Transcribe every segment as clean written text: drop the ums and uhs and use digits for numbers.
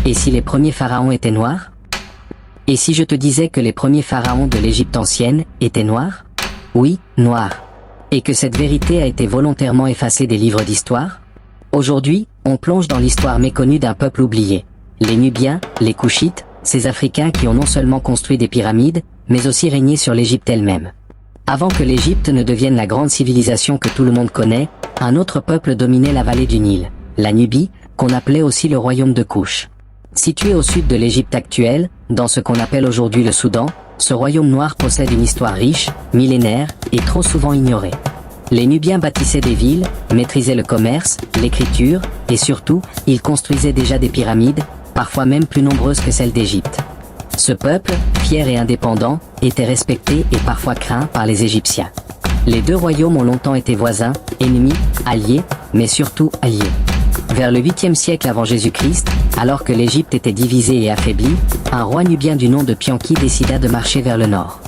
Et si les premiers pharaons étaient noirs? Et si je te disais que les premiers pharaons de l'Égypte ancienne étaient noirs? Oui, noirs. Et que cette vérité a été volontairement effacée des livres d'histoire? Aujourd'hui, on plonge dans l'histoire méconnue d'un peuple oublié. Les Nubiens, les Koushites, ces Africains qui ont non seulement construit des pyramides, mais aussi régné sur l'Égypte elle-même. Avant que l'Égypte ne devienne la grande civilisation que tout le monde connaît, un autre peuple dominait la vallée du Nil, la Nubie, qu'on appelait aussi le royaume de Kouch. Situé au sud de l'Égypte actuelle, dans ce qu'on appelle aujourd'hui le Soudan, ce royaume noir possède une histoire riche, millénaire, et trop souvent ignorée. Les Nubiens bâtissaient des villes, maîtrisaient le commerce, l'écriture, et surtout, ils construisaient déjà des pyramides, parfois même plus nombreuses que celles d'Égypte. Ce peuple, fier et indépendant, était respecté et parfois craint par les Égyptiens. Les deux royaumes ont longtemps été voisins, ennemis, alliés, mais surtout alliés. Vers le 8e siècle avant Jésus-Christ, alors que l'Égypte était divisée et affaiblie, un roi nubien du nom de Pianki décida de marcher vers le nord.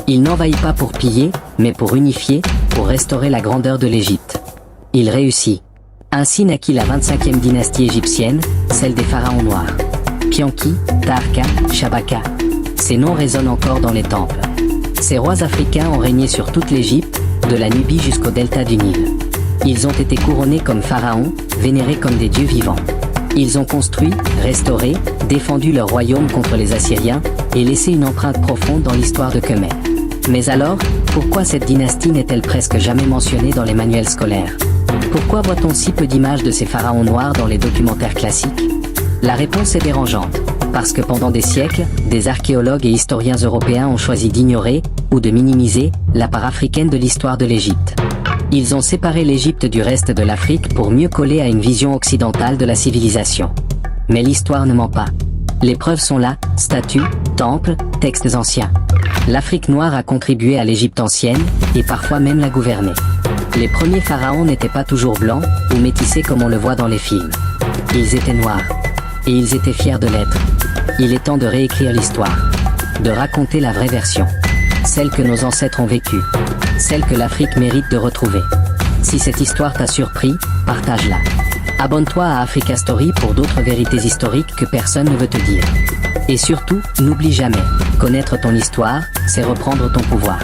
Il n'envahit pas pour piller, mais pour unifier, pour restaurer la grandeur de l'Égypte. Il réussit. Ainsi naquit la 25e dynastie égyptienne, celle des pharaons noirs. Pianki, Taharqa, Shabaka. Ces noms résonnent encore dans les temples. Ces rois africains ont régné sur toute l'Égypte, de la Nubie jusqu'au delta du Nil. Ils ont été couronnés comme pharaons, vénérés comme des dieux vivants. Ils ont construit, restauré, défendu leur royaume contre les Assyriens, et laissé une empreinte profonde dans l'histoire de Khmer. Mais alors, pourquoi cette dynastie n'est-elle presque jamais mentionnée dans les manuels scolaires? Pourquoi voit-on si peu d'images de ces pharaons noirs dans les documentaires classiques? La réponse est dérangeante, parce que pendant des siècles, des archéologues et historiens européens ont choisi d'ignorer, ou de minimiser, la part africaine de l'histoire de l'Égypte. Ils ont séparé l'Égypte du reste de l'Afrique pour mieux coller à une vision occidentale de la civilisation. Mais l'histoire ne ment pas. Les preuves sont là, statues, temples, textes anciens. L'Afrique noire a contribué à l'Égypte ancienne, et parfois même la gouverné. Les premiers pharaons n'étaient pas toujours blancs, ou métissés comme on le voit dans les films. Ils étaient noirs. Et ils étaient fiers de l'être. Il est temps de réécrire l'histoire. De raconter la vraie version. Celle que nos ancêtres ont vécue. Celle que l'Afrique mérite de retrouver. Si cette histoire t'a surpris, partage-la. Abonne-toi à Africa Story pour d'autres vérités historiques que personne ne veut te dire. Et surtout, n'oublie jamais, connaître ton histoire, c'est reprendre ton pouvoir.